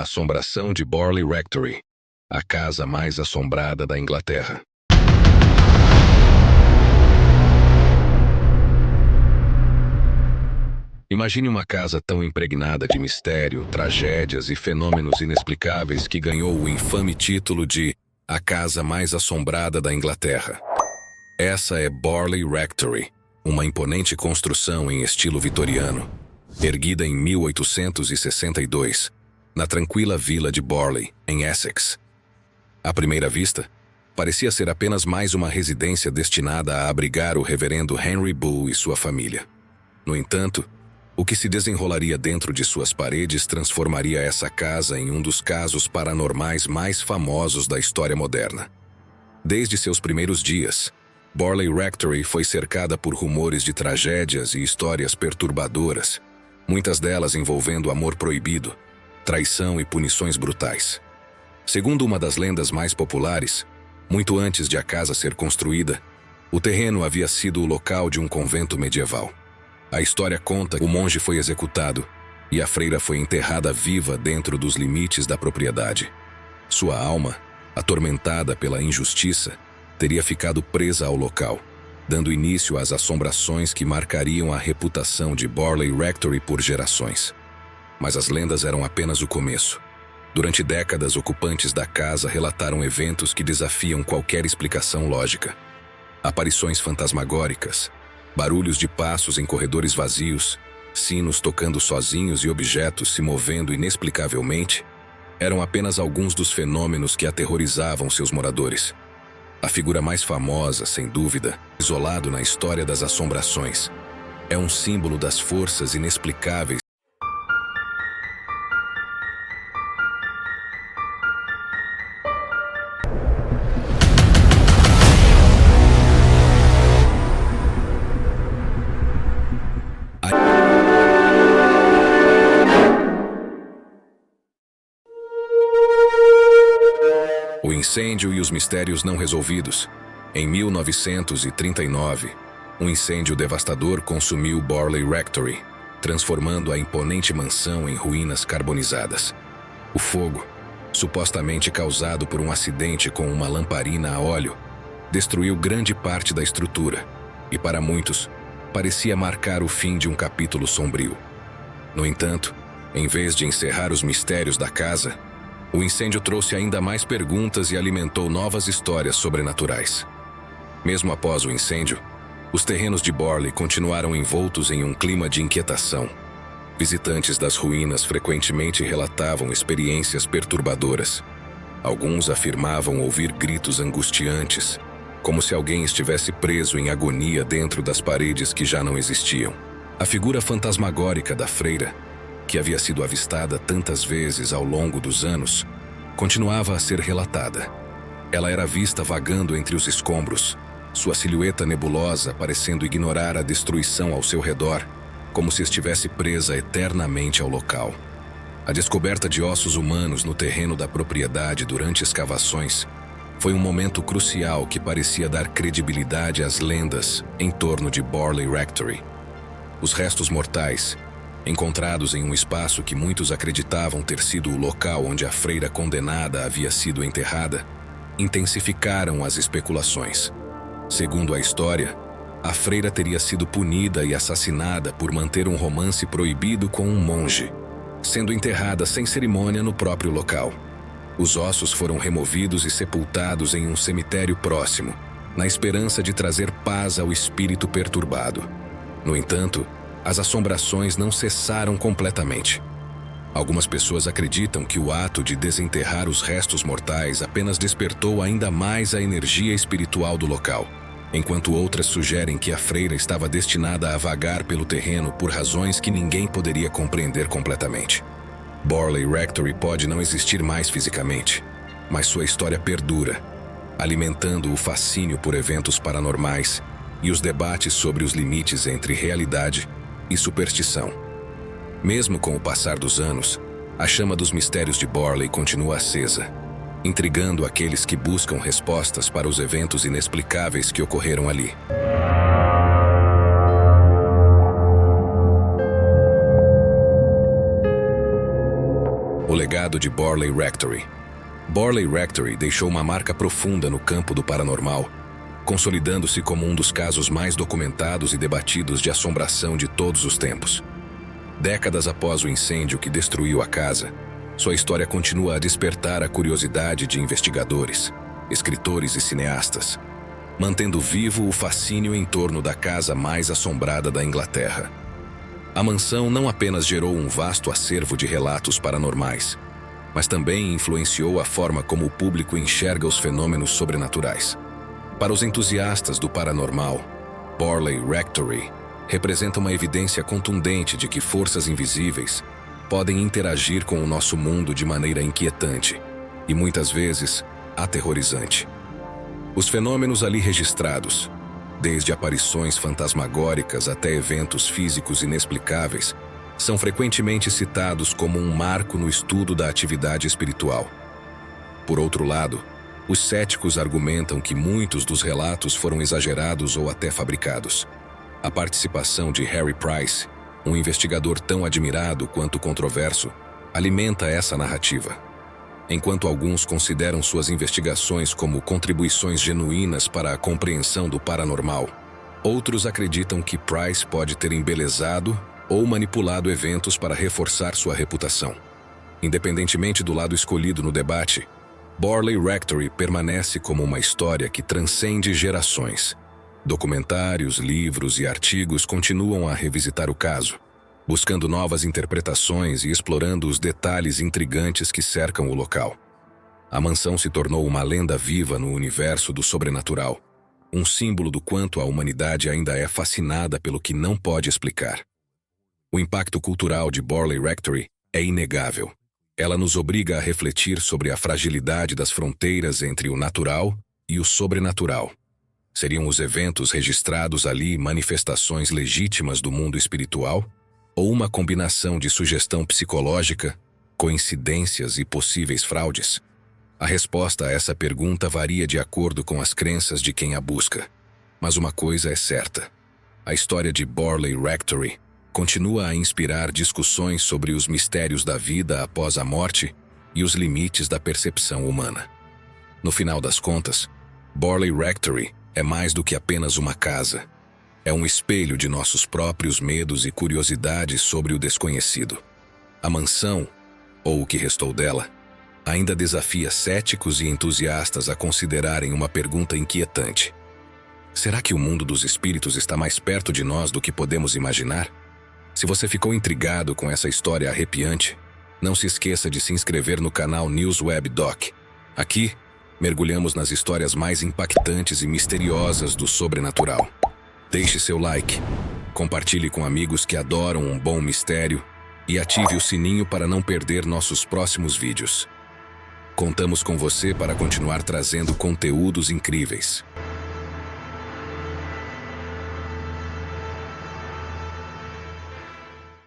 A Assombração de Borley Rectory, a casa mais assombrada da Inglaterra. Imagine uma casa tão impregnada de mistério, tragédias e fenômenos inexplicáveis que ganhou o infame título de a casa mais assombrada da Inglaterra. Essa é Borley Rectory, uma imponente construção em estilo vitoriano, erguida em 1862, na tranquila vila de Borley, em Essex. À primeira vista, parecia ser apenas mais uma residência destinada a abrigar o reverendo Henry Bull e sua família. No entanto, o que se desenrolaria dentro de suas paredes transformaria essa casa em um dos casos paranormais mais famosos da história moderna. Desde seus primeiros dias, Borley Rectory foi cercada por rumores de tragédias e histórias perturbadoras, muitas delas envolvendo amor proibido, traição e punições brutais. Segundo uma das lendas mais populares, muito antes de a casa ser construída, o terreno havia sido o local de um convento medieval. A história conta que o monge foi executado e a freira foi enterrada viva dentro dos limites da propriedade. Sua alma, atormentada pela injustiça, teria ficado presa ao local, dando início às assombrações que marcariam a reputação de Borley Rectory por gerações. Mas as lendas eram apenas o começo. Durante décadas, ocupantes da casa relataram eventos que desafiam qualquer explicação lógica. Aparições fantasmagóricas, barulhos de passos em corredores vazios, sinos tocando sozinhos e objetos se movendo inexplicavelmente, eram apenas alguns dos fenômenos que aterrorizavam seus moradores. A figura mais famosa, sem dúvida, isolado na história das assombrações, é um símbolo das forças inexplicáveis. O incêndio e os mistérios não resolvidos. Em 1939, um incêndio devastador consumiu Borley Rectory, transformando a imponente mansão em ruínas carbonizadas. O fogo, supostamente causado por um acidente com uma lamparina a óleo, destruiu grande parte da estrutura e, para muitos, parecia marcar o fim de um capítulo sombrio. No entanto, em vez de encerrar os mistérios da casa, o incêndio trouxe ainda mais perguntas e alimentou novas histórias sobrenaturais. Mesmo após o incêndio, os terrenos de Borley continuaram envoltos em um clima de inquietação. Visitantes das ruínas frequentemente relatavam experiências perturbadoras. Alguns afirmavam ouvir gritos angustiantes, como se alguém estivesse preso em agonia dentro das paredes que já não existiam. A figura fantasmagórica da freira, que havia sido avistada tantas vezes ao longo dos anos, continuava a ser relatada. Ela era vista vagando entre os escombros, sua silhueta nebulosa parecendo ignorar a destruição ao seu redor, como se estivesse presa eternamente ao local. A descoberta de ossos humanos no terreno da propriedade durante escavações foi um momento crucial que parecia dar credibilidade às lendas em torno de Borley Rectory. Os restos mortais, encontrados em um espaço que muitos acreditavam ter sido o local onde a freira condenada havia sido enterrada, intensificaram as especulações. Segundo a história, a freira teria sido punida e assassinada por manter um romance proibido com um monge, sendo enterrada sem cerimônia no próprio local. Os ossos foram removidos e sepultados em um cemitério próximo, na esperança de trazer paz ao espírito perturbado. No entanto, as assombrações não cessaram completamente. Algumas pessoas acreditam que o ato de desenterrar os restos mortais apenas despertou ainda mais a energia espiritual do local, enquanto outras sugerem que a freira estava destinada a vagar pelo terreno por razões que ninguém poderia compreender completamente. Borley Rectory pode não existir mais fisicamente, mas sua história perdura, alimentando o fascínio por eventos paranormais e os debates sobre os limites entre realidade e superstição. Mesmo com o passar dos anos, a chama dos mistérios de Borley continua acesa, intrigando aqueles que buscam respostas para os eventos inexplicáveis que ocorreram ali. O legado legado de Borley Rectory. Borley Rectory deixou uma marca profunda no campo do paranormal, consolidando-se como um dos casos mais documentados e debatidos de assombração de todos os tempos. Décadas após o incêndio que destruiu a casa, sua história continua a despertar a curiosidade de investigadores, escritores e cineastas, mantendo vivo o fascínio em torno da casa mais assombrada da Inglaterra. A mansão não apenas gerou um vasto acervo de relatos paranormais, mas também influenciou a forma como o público enxerga os fenômenos sobrenaturais. Para os entusiastas do paranormal, Borley Rectory representa uma evidência contundente de que forças invisíveis podem interagir com o nosso mundo de maneira inquietante e, muitas vezes, aterrorizante. Os fenômenos ali registrados, desde aparições fantasmagóricas até eventos físicos inexplicáveis, são frequentemente citados como um marco no estudo da atividade espiritual. Por outro lado, os céticos argumentam que muitos dos relatos foram exagerados ou até fabricados. A participação de Harry Price, um investigador tão admirado quanto controverso, alimenta essa narrativa. Enquanto alguns consideram suas investigações como contribuições genuínas para a compreensão do paranormal, outros acreditam que Price pode ter embelezado ou manipulado eventos para reforçar sua reputação. Independentemente do lado escolhido no debate, Borley Rectory permanece como uma história que transcende gerações. Documentários, livros e artigos continuam a revisitar o caso, buscando novas interpretações e explorando os detalhes intrigantes que cercam o local. A mansão se tornou uma lenda viva no universo do sobrenatural, um símbolo do quanto a humanidade ainda é fascinada pelo que não pode explicar. O impacto cultural de Borley Rectory é inegável. Ela nos obriga a refletir sobre a fragilidade das fronteiras entre o natural e o sobrenatural. Seriam os eventos registrados ali manifestações legítimas do mundo espiritual? Ou uma combinação de sugestão psicológica, coincidências e possíveis fraudes? A resposta a essa pergunta varia de acordo com as crenças de quem a busca. Mas uma coisa é certa: a história de Borley Rectory continua a inspirar discussões sobre os mistérios da vida após a morte e os limites da percepção humana. No final das contas, Borley Rectory é mais do que apenas uma casa. É um espelho de nossos próprios medos e curiosidades sobre o desconhecido. A mansão, ou o que restou dela, ainda desafia céticos e entusiastas a considerarem uma pergunta inquietante. Será que o mundo dos espíritos está mais perto de nós do que podemos imaginar? Se você ficou intrigado com essa história arrepiante, não se esqueça de se inscrever no canal NewsWeb Doc. Aqui, mergulhamos nas histórias mais impactantes e misteriosas do sobrenatural. Deixe seu like, compartilhe com amigos que adoram um bom mistério e ative o sininho para não perder nossos próximos vídeos. Contamos com você para continuar trazendo conteúdos incríveis.